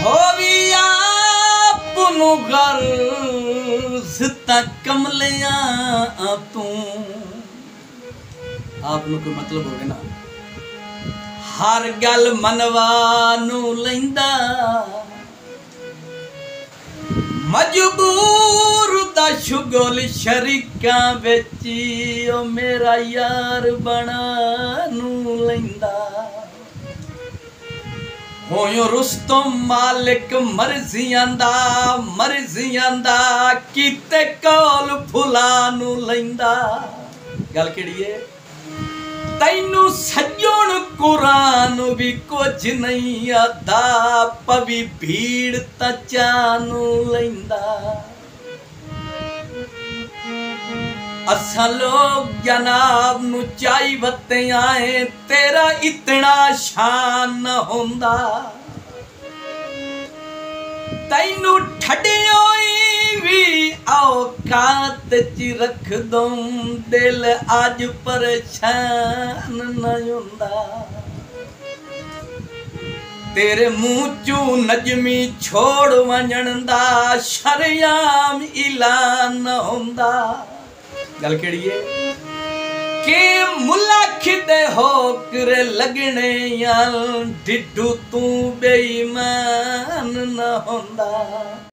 होवी आपनु गर्ज तक कमलिया तू आपनु कोई मतलब होवे ना हर गल मनवा नू लैंदा मजबूर दा शुगल शरीका विच ओ मेरा यार बना नू लैंदा होयो रुस्तम मालिक मर्जियां दा कीते कौल फुला नू लैंदा गल केड़ी है तैनू सजण कुरान भी कुछ नहीं आता पवी भीड़ तचानू लैंदा असा लोग जनाब नू चाई बत्ते आए तेरा इतना शान न होंदा तैनू ठडियो भी औकात च रख दूं दिल आज परेशान न हुंदा तेरे मुंह चू नजमी छोड़ वंजण दा शरियाम ऐलान न हुंदा गल केड़ी है के मुलाख दे होकर लगने याल डिडू तू बेईमान न हुंदा।